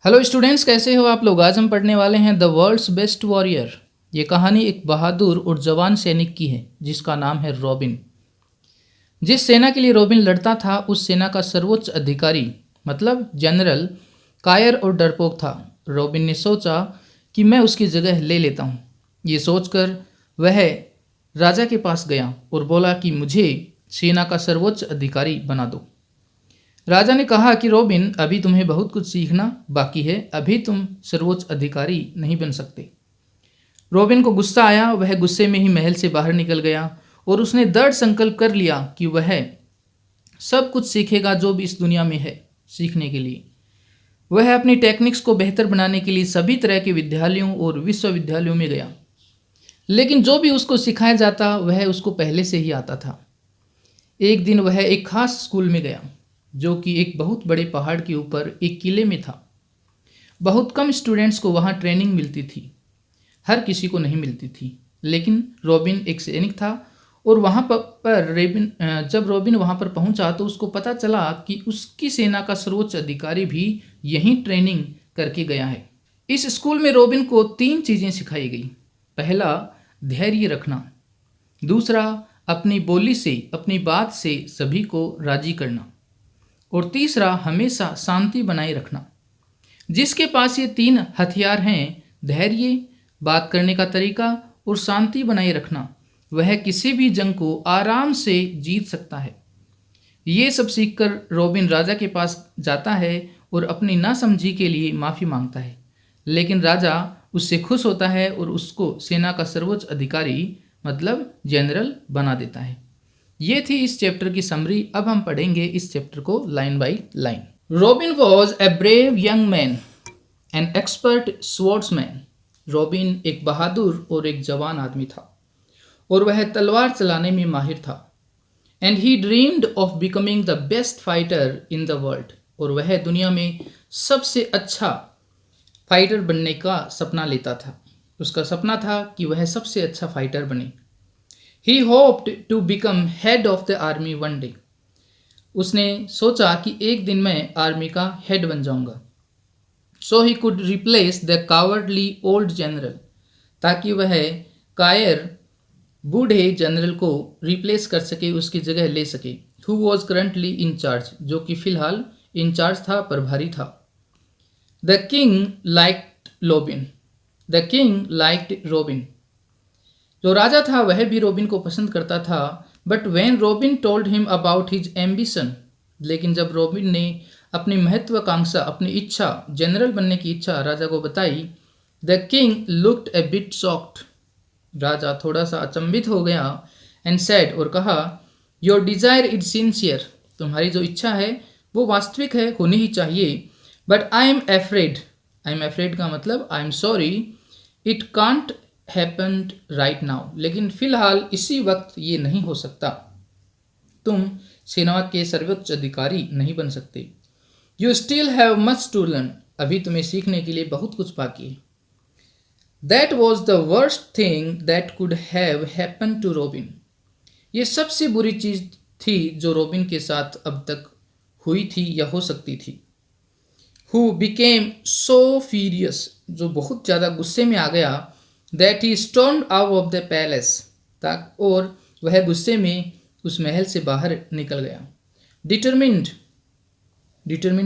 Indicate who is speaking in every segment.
Speaker 1: Hello students, कैसे हो आप लोग। आज हम पढ़ने वाले हैं द वर्ल्ड्स बेस्ट वॉरियर। ये कहानी एक बहादुर और जवान सैनिक की है जिसका नाम है रॉबिन। जिस सेना के लिए रॉबिन लड़ता था उस सेना का सर्वोच्च अधिकारी मतलब जनरल कायर और डरपोक था। रॉबिन ने सोचा कि मैं उसकी जगह ले लेता हूँ। ये सोचकर वह राजा के पास गया और बोला कि मुझे सेना का सर्वोच्च अधिकारी बना दो। राजा ने कहा कि रॉबिन, अभी तुम्हें बहुत कुछ सीखना बाकी है, अभी तुम सर्वोच्च अधिकारी नहीं बन सकते। रॉबिन को गुस्सा आया। वह गुस्से में ही महल से बाहर निकल गया और उसने दृढ़ संकल्प कर लिया कि वह सब कुछ सीखेगा जो भी इस दुनिया में है सीखने के लिए। वह अपनी टेक्निक्स को बेहतर बनाने के लिए सभी तरह के विद्यालयों और विश्वविद्यालयों में गया, लेकिन जो भी उसको सिखाया जाता वह उसको पहले से ही आता था। एक दिन वह एक खास स्कूल में गया जो कि एक बहुत बड़े पहाड़ के ऊपर एक किले में था। बहुत कम स्टूडेंट्स को वहाँ ट्रेनिंग मिलती थी, हर किसी को नहीं मिलती थी। लेकिन रॉबिन एक सैनिक था और वहाँ जब रॉबिन वहाँ पर पहुँचा तो उसको पता चला कि उसकी सेना का सर्वोच्च अधिकारी भी यहीं ट्रेनिंग करके गया है। इस स्कूल में रॉबिन को 3 चीज़ें सिखाई गई। पहला, धैर्य रखना। दूसरा, अपनी बोली से, अपनी बात से सभी को राजी करना। और तीसरा, हमेशा शांति बनाए रखना। जिसके पास ये 3 हथियार हैं, धैर्य, बात करने का तरीका और शांति बनाए रखना, वह किसी भी जंग को आराम से जीत सकता है। ये सब सीखकर रॉबिन राजा के पास जाता है और अपनी नासमझी के लिए माफ़ी मांगता है। लेकिन राजा उससे खुश होता है और उसको सेना का सर्वोच्च अधिकारी मतलब जनरल बना देता है। ये थी इस चैप्टर की समरी। अब हम पढ़ेंगे इस चैप्टर को line by line. Robin was a brave young man, an expert swordsman. Robin एक बहादुर और एक जवान आदमी था और वह तलवार चलाने में माहिर था। And he dreamed of becoming the best fighter in the world. और वह दुनिया में सबसे अच्छा फाइटर बनने का सपना लेता था। उसका सपना था कि वह सबसे अच्छा फाइटर बने। He hoped to become head of the army one day. उसने सोचा कि एक दिन मैं आर्मी का हेड बन जाऊंगा। So he could replace the cowardly old general. ताकि वह कायर बूढ़े जनरल को रिप्लेस कर सके, उसकी जगह ले सके। Who was currently in charge, जो कि फिलहाल इंचार्ज था, प्रभारी था। The king liked Robin. The king liked Robin. जो राजा था वह भी रॉबिन को पसंद करता था। But when robin told him about his ambition, लेकिन जब रॉबिन ने अपनी महत्वाकांक्षा, अपनी इच्छा, जनरल बनने की इच्छा राजा को बताई, the king looked a bit shocked. राजा थोड़ा सा अचंभित हो गया। एंड सेड, और कहा, योर डिजायर इज सिंसियर। तुम्हारी जो इच्छा है वो वास्तविक है, होनी ही चाहिए। बट आई एम एफ्रेड का मतलब I am sorry, it can't happened right now. लेकिन फिलहाल इसी वक्त ये नहीं हो सकता। तुम सेना के सर्वोच्च अधिकारी नहीं बन सकते। You still have much to learn. अभी तुम्हें सीखने के लिए बहुत कुछ बाकी है। That was the worst thing that could have happen to Robin. ये सबसे बुरी चीज थी जो रॉबिन के साथ अब तक हुई थी या हो सकती थी। हु बिकेम सो फ्यूरियस, जो बहुत ज़्यादा गुस्से में आ गया। That he stormed out of the palace, और वह गुस्से में उस महल से बाहर निकल गया। डिटरमिन्ड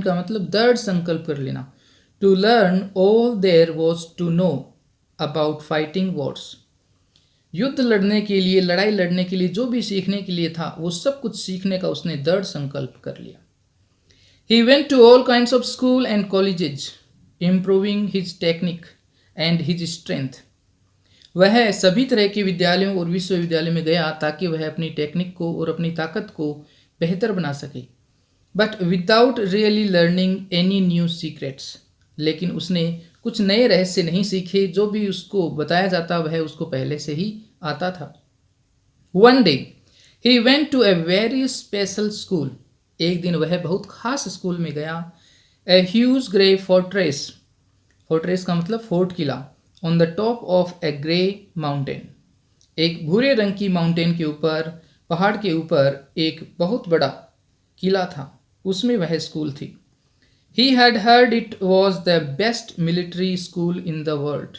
Speaker 1: का मतलब दृढ़ संकल्प कर लेना। To learn all there was to know about fighting wars. युद्ध लड़ने के लिए, लड़ाई लड़ने के लिए जो भी सीखने के लिए था वो सब कुछ सीखने का उसने दृढ़ संकल्प कर लिया। He went to all kinds of school and colleges, improving his technique and his strength. वह सभी तरह के विद्यालयों और विश्वविद्यालयों में गया ताकि वह अपनी टेक्निक को और अपनी ताकत को बेहतर बना सके। But without really learning any new secrets. लेकिन उसने कुछ नए रहस्य नहीं सीखे। जो भी उसको बताया जाता वह उसको पहले से ही आता था। One day he went to a very special school. एक दिन वह बहुत खास स्कूल में गया। A huge grey fortress, fortress का मतलब fort, Qila. On the top of A grey mountain, एक भूरे रंग की माउंटेन के ऊपर, पहाड़ के ऊपर एक बहुत बड़ा किला था, उसमें वह स्कूल थी। He had heard it was the best military school in the world.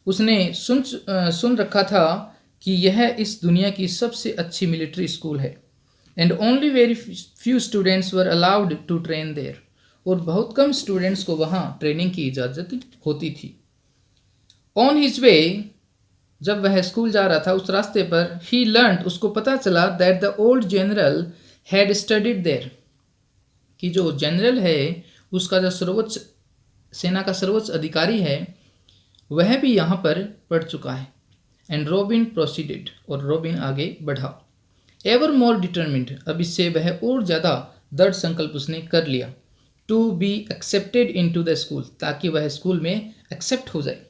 Speaker 1: उसने सुन रखा था कि यह इस दुनिया की सबसे अच्छी मिलिट्री स्कूल है. And only very few students were allowed to train there. और बहुत कम स्टूडेंट्स को वहाँ ट्रेनिंग की इजाज़त होती थी. ऑन हिज वे, जब वह स्कूल जा रहा था उस रास्ते पर, ही लर्न, उसको पता चला that the old general had studied there, कि जो जनरल है उसका जो सर्वोच्च सेना का सर्वोच्च अधिकारी है वह भी यहाँ पर पढ़ चुका है. एंड रॉबिन प्रोसीडेड, और रॉबिन आगे बढ़ा. एवर मोर डिटर्मिंड, अब इससे वह और ज़्यादा दृढ़ संकल्प उसने कर लिया. To be accepted in to the school, ताकि वह स्कूल में एक्सेप्ट हो जाए.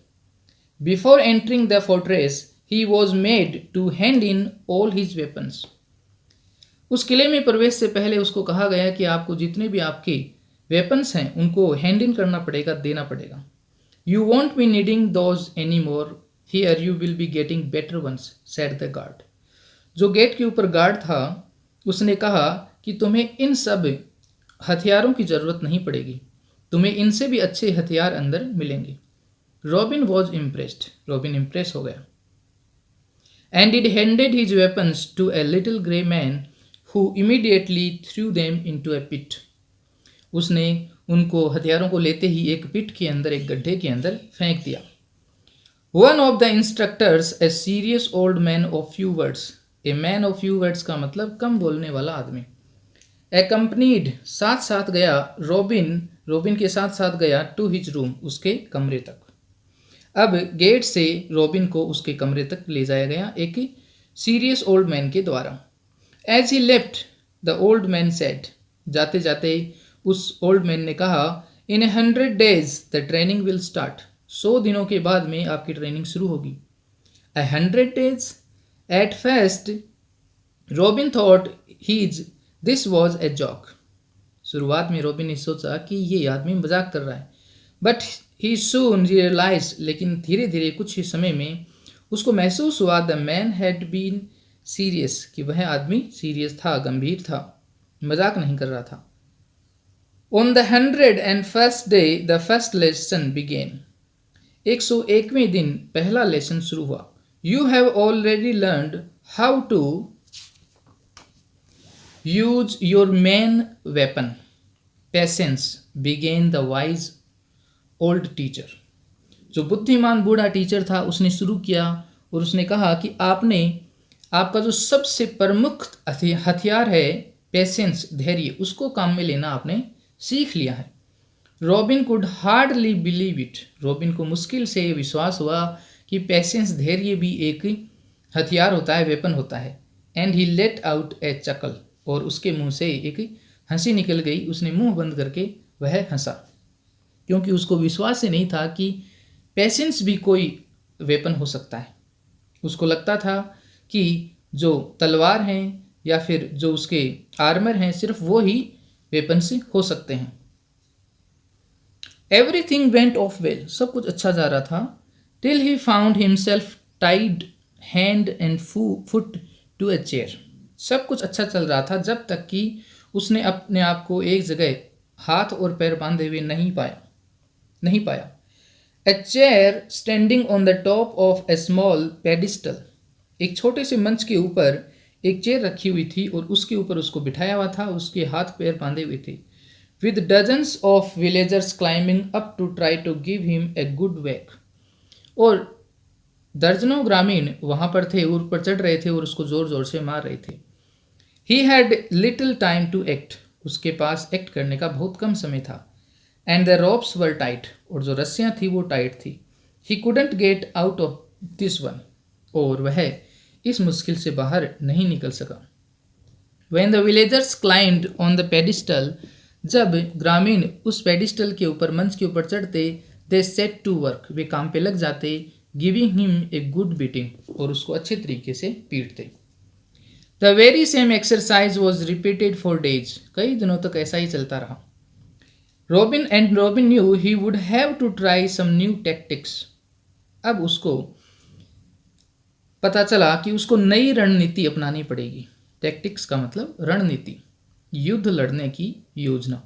Speaker 1: Before entering the fortress he was made to hand in all his weapons. उस किले में प्रवेश से पहले उसको कहा गया कि आपको जितने भी आपके वेपन्स हैं उनको हैंड इन करना पड़ेगा, देना पड़ेगा. You won't be needing those any more, here you will be getting better ones, said the guard. जो गेट के ऊपर गार्ड था उसने कहा कि तुम्हें इन सब हथियारों की ज़रूरत नहीं पड़ेगी, तुम्हें इनसे भी अच्छे हथियार अंदर मिलेंगे. Robin was impressed, Robin impress हो गया. And it handed his weapons to a little grey man who immediately threw them into a pit. उसने उनको हथियारों को लेते ही एक पिट के अंदर, एक गड्ढे के अंदर फेंक दिया. One of the instructors, a serious old man of few words, a man of few words का मतलब कम बोलने वाला आदमी, accompanied, साथ साथ गया, रॉबिन के साथ साथ गया to his room, उसके कमरे तक. अब गेट से रॉबिन को उसके कमरे तक ले जाया गया एक सीरियस ओल्ड मैन के द्वारा. As he left, the old man said, जाते जाते उस ओल्ड मैन ने कहा, In 100 days the training will start. 100 दिनों के बाद में आपकी ट्रेनिंग शुरू होगी. 100 days? At first, Robin thought this was a joke. शुरुआत में रॉबिन ने सोचा कि ये आदमी मजाक कर रहा है. But he soon realized, लेकिन धीरे धीरे कुछ ही समय में उसको महसूस हुआ, the man had been serious, कि वह आदमी सीरियस था, गंभीर था, मजाक नहीं कर रहा था. On the 101st day the first lesson began. 101वें दिन पहला लेसन शुरू हुआ. You have already learned how to use your main weapon, patience, began the wise old teacher. जो बुद्धिमान बूढ़ा टीचर था उसने शुरू किया और उसने कहा कि आपका जो सबसे प्रमुख हथियार है पेशेंस, धैर्य, उसको काम में लेना आपने सीख लिया है. Robin could hardly believe it. Robin को मुश्किल से विश्वास हुआ कि पेशेंस, धैर्य भी एक हथियार होता है, वेपन होता है. एंड ही लेट आउट ए चकल, और उसके मुंह से एक हंसी निकल गई. उसने मुंह बंद करके वह हंसा, क्योंकि उसको विश्वास से नहीं था कि पेशेंस भी कोई वेपन हो सकता है. उसको लगता था कि जो तलवार हैं या फिर जो उसके आर्मर हैं सिर्फ वो ही वेपन्स हो सकते हैं. एवरीथिंग वेंट ऑफ वेल, सब कुछ अच्छा जा रहा था. Till he found himself tied hand and foot to a chair. सब कुछ अच्छा चल रहा था जब तक कि उसने अपने आप को एक जगह हाथ और पैर बांधे हुए नहीं पाया. A chair standing on the top of A small pedestal. एक छोटे से मंच के ऊपर एक चेयर रखी हुई थी और उसके ऊपर उसको बिठाया हुआ था, उसके हाथ पैर बांधे हुए थे. With dozens of villagers climbing up to try to give him a good wake. और दर्जनों ग्रामीण वहाँ पर थे, ऊपर चढ़ रहे थे और उसको ज़ोर ज़ोर से मार रहे थे. He had little time to act. उसके पास एक्ट करने का बहुत कम समय था. And the ropes were tight. और जो रस्सियाँ थी वो टाइट थी. He couldn't get out of this one. और वह इस मुश्किल से बाहर नहीं निकल सका. When the villagers climbed on the pedestal, जब ग्रामीण उस पेडिस्टल के ऊपर, मंच के ऊपर चढ़ते, they set to work, वे काम पे लग जाते, giving him a good beating, और उसको अच्छे तरीके से पीटते. The very same exercise was repeated for days, कई दिनों तक ऐसा ही चलता रहा. Robin knew he would have to try some new tactics. अब उसको पता चला कि उसको नई रणनीति अपनानी पड़ेगी. टैक्टिक्स का मतलब रणनीति, युद्ध लड़ने की योजना.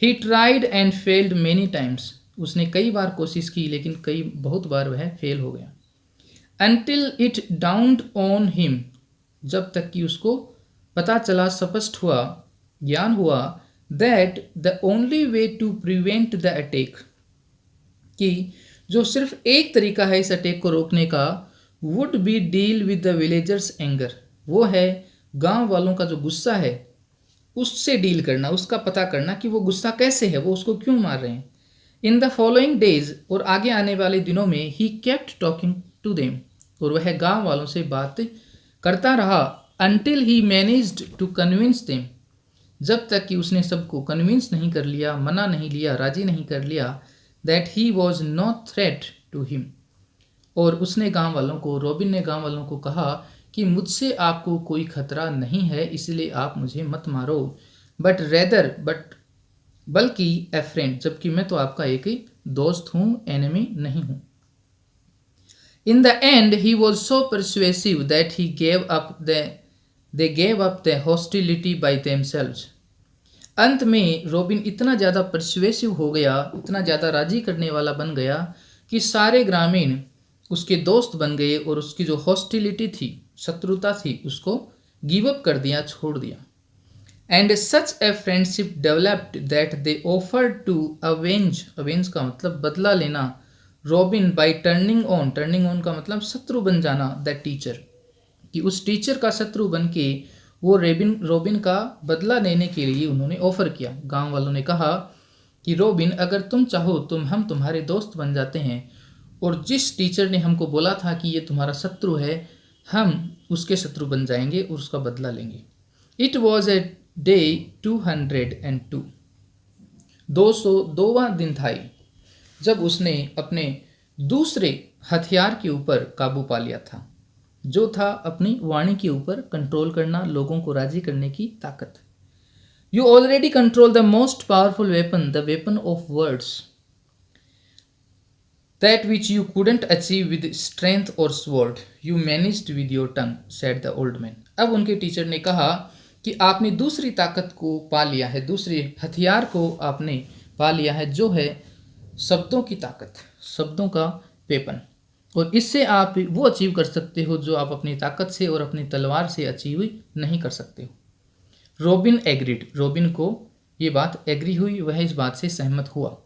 Speaker 1: He tried and failed many times, उसने कई बार कोशिश की लेकिन बहुत बार वह फेल हो गया। Until it downed on him, जब तक कि उसको पता चला, स्पष्ट हुआ, ज्ञान हुआ, that the only way to prevent the attack, कि जो सिर्फ एक तरीका है इस अटैक को रोकने का, would be deal with the villagers anger, वो है गांव वालों का जो गुस्सा है उससे डील करना, उसका पता करना कि वो गुस्सा कैसे है, वो उसको क्यों मार रहे हैं। इन द फॉलोइंग डेज, और आगे आने वाले दिनों में, he kept talking to them, और वह गांव वालों से बात करता रहा, until he managed to convince them, जब तक कि उसने सबको कन्विंस नहीं कर लिया, मना नहीं लिया, राजी नहीं कर लिया, that he was not threat to him, और उसने गांव वालों को, रॉबिन ने गांव वालों को कहा कि मुझसे आपको कोई खतरा नहीं है, इसलिए आप मुझे मत मारो, बल्कि ए फ्रेंड, जबकि मैं तो आपका एक ही दोस्त हूं, एनिमी नहीं हूं। In the and he was so persuasive that he gave up the hostility by themselves, अंत में रॉबिन इतना ज़्यादा परसुएसिव हो गया, इतना ज़्यादा राजी करने वाला बन गया कि सारे ग्रामीण उसके दोस्त बन गए, और उसकी जो हॉस्टिलिटी थी, शत्रुता थी, उसको गिव अप कर दिया, छोड़ दिया। And such a friendship developed that they offered to avenge का मतलब बदला लेना, रॉबिन बाय टर्निंग ऑन का मतलब शत्रु बन जाना, दैट टीचर, कि उस टीचर का शत्रु बन के वो रॉबिन का बदला लेने के लिए उन्होंने ऑफर किया। गांव वालों ने कहा कि रॉबिन, अगर तुम चाहो हम तुम्हारे दोस्त बन जाते हैं, और जिस टीचर ने हमको बोला था कि ये तुम्हारा शत्रु है, हम उसके शत्रु बन जाएंगे और उसका बदला लेंगे। इट वॉज ए डे 202, 202वां दिन था जब उसने अपने दूसरे हथियार के ऊपर काबू पा लिया था, जो था अपनी वाणी के ऊपर कंट्रोल करना, लोगों को राजी करने की ताकत। You already control the most powerful weapon, the weapon of words, that which you couldn't achieve with strength और sword, you managed with your tongue, said the old man. अब उनके टीचर ने कहा कि आपने दूसरी ताकत को पा लिया है, दूसरे हथियार को आपने पा लिया है, जो है शब्दों की ताकत, शब्दों का वेपन, और इससे आप वो अचीव कर सकते हो जो आप अपनी ताकत से और अपनी तलवार से अचीव नहीं कर सकते हो। रॉबिन एग्रीड, रॉबिन को ये बात एग्री हुई, वह इस बात से सहमत हुआ।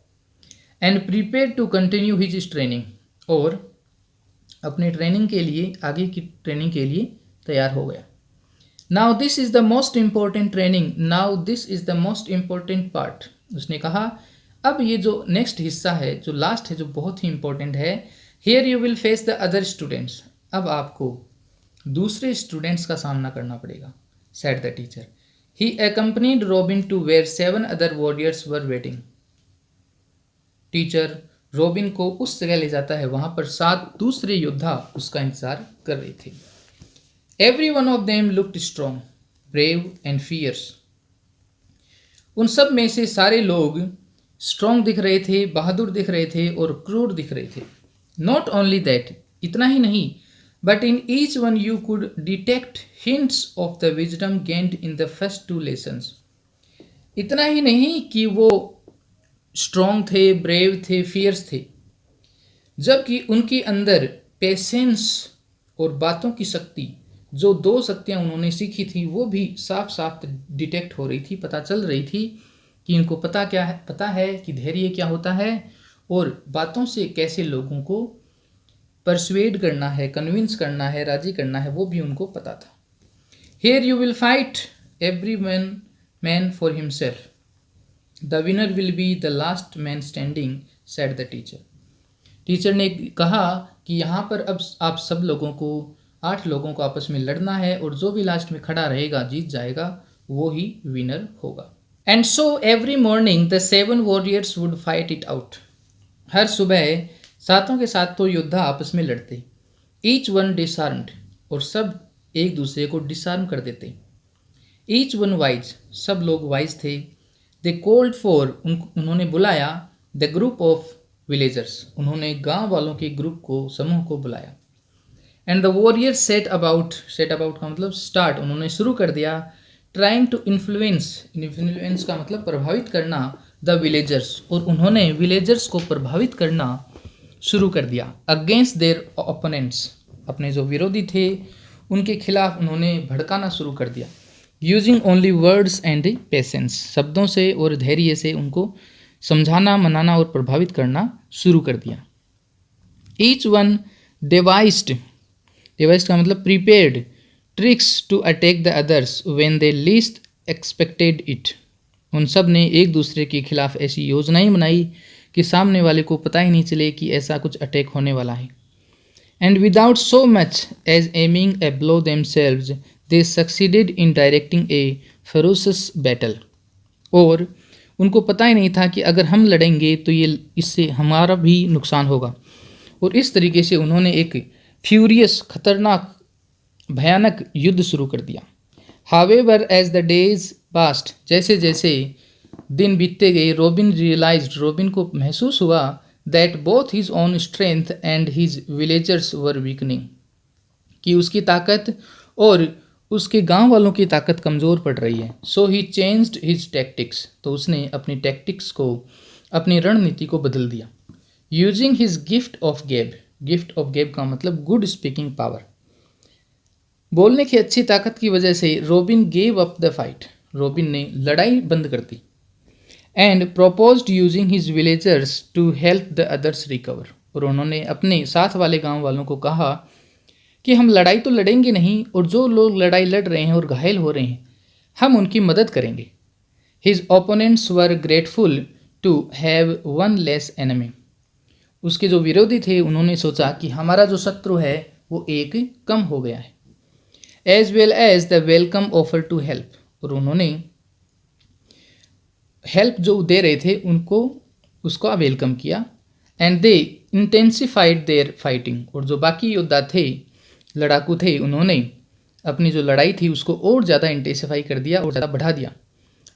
Speaker 1: And prepare to continue his training, और अपने ट्रेनिंग के लिए, आगे की ट्रेनिंग के लिए तैयार हो गया। Now this is the most important training, now this is the most important part, उसने कहा अब ये जो नेक्स्ट हिस्सा है, जो लास्ट है, जो बहुत ही इंपॉर्टेंट है, here you will face the other students, अब आपको दूसरे स्टूडेंट्स का सामना करना पड़ेगा, said the teacher. He accompanied Robin to where 7 other warriors were waiting, teacher Robin को उस जगह ले जाता है, वहां पर 7 दूसरे योद्धा उसका इंतजार कर रहे थे। Every one of them looked strong, brave and fierce, उन सब में से सारे लोग स्ट्रॉन्ग दिख रहे थे, बहादुर दिख रहे थे और क्रूर दिख रहे थे। नॉट ओनली दैट, इतना ही नहीं, but in each one you could detect hints of the wisdom gained in the first 2 lessons, इतना ही नहीं कि वो स्ट्रॉन्ग थे, ब्रेव थे, फियर्स थे, जबकि उनके अंदर पेशेंस और बातों की शक्ति, जो 2 शक्तियाँ उन्होंने सीखी थी, वो भी साफ साफ डिटेक्ट हो रही थी, पता चल रही थी कि इनको पता है कि धैर्य क्या होता है और बातों से कैसे लोगों को परसुएड करना है, कन्विंस करना है, राजी करना है, वो भी उनको पता था। Here you will fight every man for himself, the winner will be the last man standing, said the teacher. Teacher ने कहा कि यहाँ पर अब आप सब लोगों को, 8 लोगों को आपस में लड़ना है, और जो भी लास्ट में खड़ा रहेगा, जीत जाएगा, वो ही विनर होगा। And so every morning the 7 warriors would fight it out, हर सुबह 7 के 7 तो योद्धा आपस में लड़ते, ईच वन डिसआर्म्ड, और सब एक दूसरे को डिसआर्म कर देते, ईच वन वाइज, सब लोग वाइज थे, दे कॉल्ड फॉर, उन्होंने बुलाया, द ग्रुप ऑफ विलेजर्स, उन्होंने गांव वालों के ग्रुप को, समूह को बुलाया। And the warrior set about का मतलब स्टार्ट, उन्होंने शुरू कर दिया, ट्राइंग टू इन्फ्लुएंस का मतलब प्रभावित करना, द विलेजर्स, और उन्होंने विलेजर्स को प्रभावित करना शुरू कर दिया। अगेंस्ट देयर ओपोनेंट्स, अपने जो विरोधी थे उनके खिलाफ उन्होंने भड़काना शुरू कर दिया। Using only words and patience, शब्दों से और धैर्य से उनको समझाना, मनाना और प्रभावित करना शुरू कर दिया। ईच वन devised का मतलब prepared tricks to attack the others when they least expected it, उन सब ने एक दूसरे के खिलाफ ऐसी योजनाएं बनाई कि सामने वाले को पता ही नहीं चले कि ऐसा कुछ अटैक होने वाला है। And without so much as aiming a blow themselves they succeeded in directing a ferocious battle, और उनको पता ही नहीं था कि अगर हम लड़ेंगे तो ये इससे हमारा भी नुकसान होगा, और इस तरीके से उन्होंने एक फ्यूरियस, खतरनाक, भयानक युद्ध शुरू कर दिया। However as the days passed, जैसे जैसे दिन बीतते गए, रोबिन रियलाइज्ड, रोबिन को महसूस हुआ that both his own strength and his villagers were weakening, कि उसकी ताकत और उसके गांव वालों की ताकत कमज़ोर पड़ रही है। सो ही चेंज्ड हिज टैक्टिक्स, तो उसने अपनी टैक्टिक्स को, अपनी रणनीति को बदल दिया। यूजिंग हिज गिफ्ट ऑफ गैब का मतलब गुड स्पीकिंग पावर, बोलने की अच्छी ताकत की वजह से Robin gave up the fight, Robin ने लड़ाई बंद कर दी। And proposed using his villagers to help the others recover, और उन्होंने अपने साथ वाले गांव वालों को कहा कि हम लड़ाई तो लड़ेंगे नहीं, और जो लोग लड़ाई लड़ रहे हैं और घायल हो रहे हैं हम उनकी मदद करेंगे। His opponents were grateful to have one less enemy, उसके जो विरोधी थे उन्होंने सोचा कि हमारा जो शत्रु है वो एक कम हो गया है। As well as the welcome offer to help, और उन्होंने हेल्प जो दे रहे थे उनको उसका वेलकम किया। And they intensified their fighting, और जो बाकी योद्धा थे, लड़ाकू थे, उन्होंने अपनी जो लड़ाई थी उसको और ज़्यादा इंटेंसिफाई कर दिया और ज़्यादा बढ़ा दिया।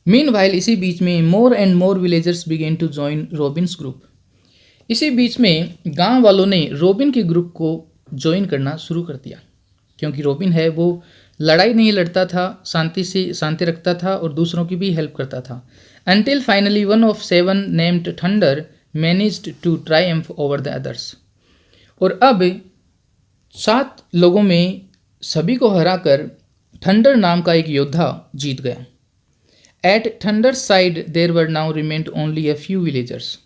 Speaker 1: मीनवाइल, इसी बीच में more and more villagers began to join Robin's group, इसी बीच में गांव वालों ने रोबिन के ग्रुप को ज्वाइन करना शुरू कर दिया, क्योंकि रोबिन है वो लड़ाई नहीं लड़ता था, शांति रखता था और दूसरों की भी हेल्प करता था। Until finally one of 7 named Thunder managed to triumph over the others, और अब 7 लोगों में सभी को हराकर थंडर नाम का एक योद्धा जीत गया। At Thunder side there were now remained only a few villagers,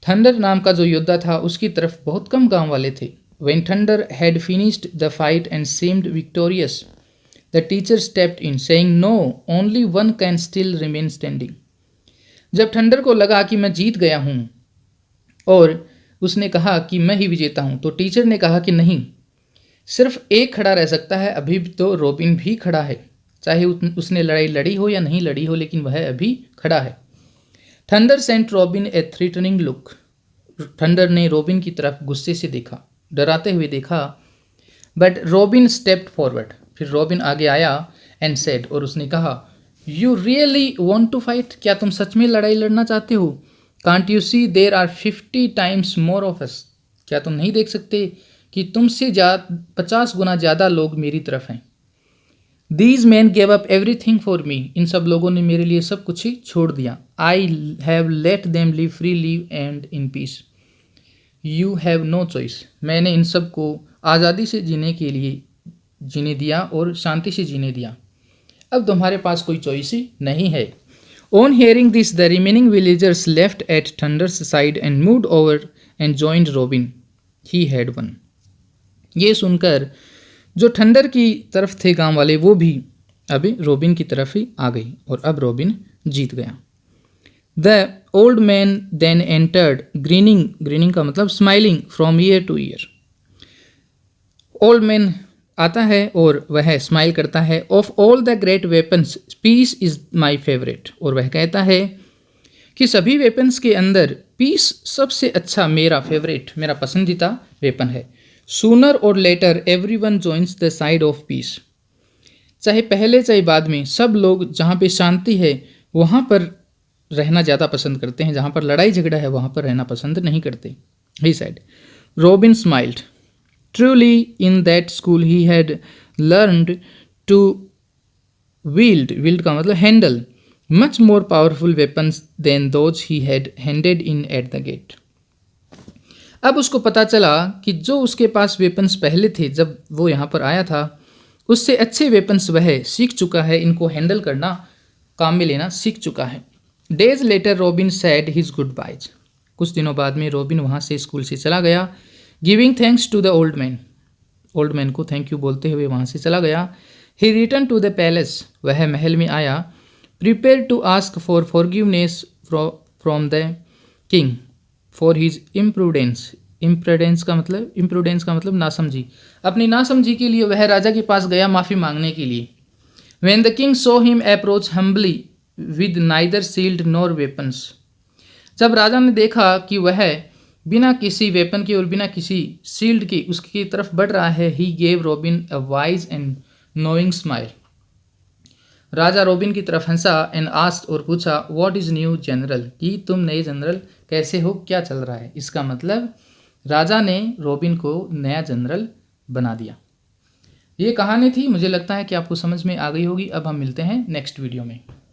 Speaker 1: Thunder नाम का जो योद्धा था उसकी तरफ बहुत कम गांव वाले थे। When Thunder had finished the fight and seemed victorious, the teacher stepped in, saying, "No, only one can still remain standing." जब ठंडर को लगा कि मैं जीत गया हूँ और उसने कहा कि मैं ही विजेता हूँ, तो टीचर ने कहा कि नहीं, सिर्फ एक खड़ा रह सकता है। अभी तो रोबिन भी खड़ा है, चाहे उसने लड़ाई लड़ी हो या नहीं लड़ी हो, लेकिन वह अभी खड़ा है। Thunder sent Robin a threatening look, Thunder ने रोबिन की तरफ गुस्से से देखा, डराते हुए देखा। बट रोबिन स्टेप्ड फॉरवर्ड, फिर रोबिन आगे आया एंड सेड, और उसने कहा, you really want to fight, क्या तुम सच में लड़ाई लड़ना चाहते हो? Can't you see there are 50 times more of us, क्या तुम नहीं देख सकते कि तुमसे 50 गुना ज़्यादा लोग मेरी तरफ हैं। These men gave up everything for me, इन सब लोगों ने मेरे लिए सब कुछ ही छोड़ दिया। I have let them live freely and in peace, you have no choice, मैंने इन सब को आज़ादी से जीने के लिए जीने दिया और शांति से जीने दिया, अब तुम्हारे पास कोई चॉइस ही नहीं है। On hearing this the remaining villagers left eight thunder's side and moved over and joined robin, he had one. ये सुनकर जो थंडर की तरफ थे गांव वाले, वो भी अभी रोबिन की तरफ ही आ गई और अब रोबिन जीत गया। The old man then entered grinning, grinning का मतलब smiling from ear to ear. Old man आता है और वह स्माइल करता है। Of all the great weapons peace is my favourite, और वह कहता है कि सभी वेपन्स के अंदर पीस सबसे अच्छा, मेरा फेवरेट, मेरा पसंदीदा वेपन है। Sooner or later every one joins the side of peace, चाहे पहले चाहे बाद में सब लोग जहाँ पे शांति है वहाँ पर रहना ज़्यादा पसंद करते हैं, जहाँ पर लड़ाई झगड़ा है वहाँ पर रहना पसंद नहीं करते। He said. Robin smiled. Truly in that school he had learned to wield, wield का मतलब handle, much more powerful weapons than those he had handed in at the gate. अब उसको पता चला कि जो उसके पास वेपन्स पहले थे जब वो यहाँ पर आया था, उससे अच्छे वेपन्स वह सीख चुका है, इनको हैंडल करना, काम में लेना सीख चुका है। Days later Robin said his goodbyes. कुछ दिनों बाद में रॉबिन वहाँ से स्कूल से चला गया। Giving thanks to the old man को थैंक यू बोलते हुए वहाँ से चला गया। He return to the palace, वह महल में आया। Prepare to ask for forgiveness from the king for his imprudence. Imprudence का मतलब नासमझी। अपनी नासमझी के लिए वह राजा के पास गया माफ़ी मांगने के लिए। When the king saw him approach humbly with neither shield nor weapons, जब राजा ने देखा कि वह बिना किसी वेपन के और बिना किसी शील्ड के उसकी तरफ बढ़ रहा है, he gave Robin a wise and knowing smile. Raja robin की तरफ हंसा एंड आस्क्ड और पूछा व्हाट इज़ न्यू जनरल, कि तुम नए जनरल कैसे हो, क्या चल रहा है। इसका मतलब राजा ने रॉबिन को नया जनरल बना दिया। ये कहानी थी, मुझे लगता है कि आपको समझ में आ गई होगी। अब हम मिलते हैं नेक्स्ट वीडियो में।